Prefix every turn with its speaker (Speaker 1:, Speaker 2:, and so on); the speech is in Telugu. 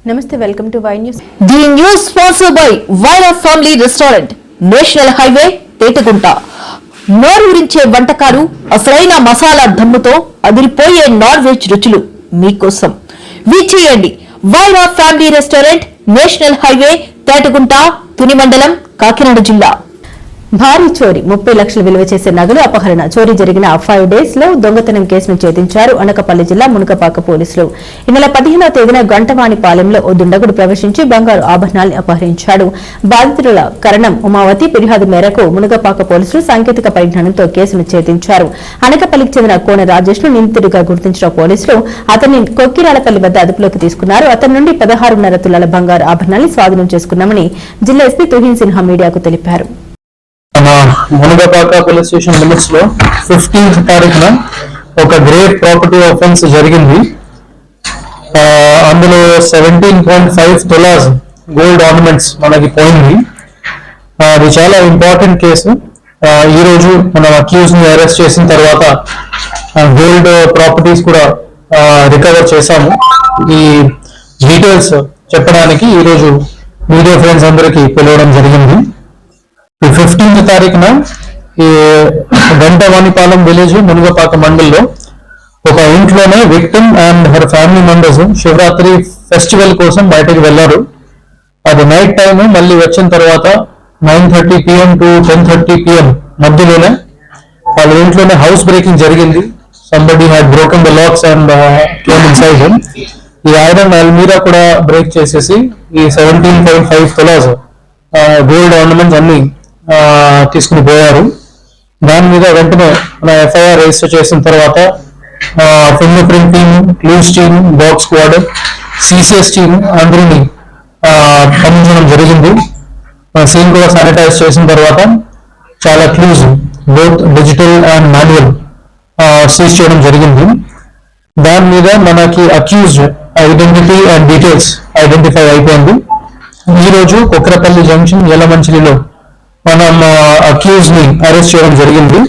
Speaker 1: Namaste, welcome to Y News.
Speaker 2: The news sponsored by Vaira Family Restaurant, National Highway, Tetugunta. నోరూరించే వంటకాలు, అసలైన మసాలా దమ్ముతో అదిరిపోయే నాన్ వెజ్ రుచులు మీకోసం. విచ్చేయండి Wyra family restaurant, national highway, Tetagunta, Tuni మండలం, కాకినాడ జిల్లా.
Speaker 1: భారీ చోరీ 30 లక్షలు విలువ చేసే నగలు అపహరణ. చోరీ జరిగిన 5 days లో దొంగతనం కేసును ఛేదించారు అనకాపల్లి జిల్లా మునగపాక పోలీసులు. ఈ నెల 15వ తేదీన గంటవానిపాలెంలో ఓ దుండగుడు ప్రవేశించి బంగారు ఆభరణాలను అపహరించాడు. బాధితుల కరణం ఉమావతి ఫిర్యాదు మేరకు మునగపాక పోలీసులు సాంకేతిక పరిజ్ఞానంతో కేసును ఛేదించారు. అనకాపల్లికి చెందిన కోన రాజేష్ ను నిందితుడిగా గుర్తించిన పోలీసులు అతన్ని కొక్కిరాలపల్లి వద్ద అదుపులోకి తీసుకున్నారు. అతని నుండి 16.5 తులాల బంగారు ఆభరణాలను స్వాధీనం చేసుకున్నామని జిల్లా ఎస్పీ తుహిన్ సిన్హా మీడియాకు తెలిపారు.
Speaker 3: మునగపాక పోలీస్ స్టేషన్ లిమిట్స్ లో 15th తారీఖున ఒక గ్రేట్ ప్రాపర్టీ ఆఫెన్స్ జరిగింది. అందులో 17.5 తులాస్ గోల్డ్ ఆర్నమెంట్స్ మనకి పోయింది. అది చాలా ఇంపార్టెంట్ కేసు. ఈ రోజు మనం అక్యూజ్ ని అరెస్ట్ చేసిన తర్వాత గోల్డ్ ప్రాపర్టీస్ కూడా రికవర్ చేశాము. ఈ డీటెయిల్స్ చెప్పడానికి ఈ రోజు మీడియా ఫ్రెండ్స్ అందరికీ పిలవడం జరిగింది. 15th తారీఖున ఈ గంటవానిపాలెం విలేజ్ మునుగపాక మండల్లో ఒక ఇంట్లోనే victim and her family members Shivaratri festival కోసం బయటకు వెళ్లారు. అది నైట్ టైం. మళ్ళీ వచ్చిన తర్వాత 9:30 PM to 10:30 PM మధ్యలోనే వాళ్ళ ఇంట్లోనే హౌస్ బ్రేకింగ్ జరిగింది. Somebody had broken the lakhs and came inside him. ఈ ఐరన్ అల్మీరా కూడా బ్రేక్ చేసేసి ఈ 17.5 తులాస్ గోల్డ్ ఆర్నమెంట్స్ అన్ని తీసుకుని పోయారు. దాని మీద వెంటనే ఎఫ్ఐఆర్ రిజిస్టర్ చేసిన తర్వాత finger print team, clues team, dog squad, CCS team అందరినీ పంపించడం జరిగింది. సీన్ కూడా శానిటైజ్ చేసిన తర్వాత చాలా clues both digital and manual seize చేయడం జరిగింది. దాని మీద మనకి accused identity and details identify అయిపోయింది. ఈ రోజు కొక్రపల్లి జంక్షన్ యలమంచిలిలో మనం అక్యూజ్ ని అరెస్ట్ చేయడం జరిగింది.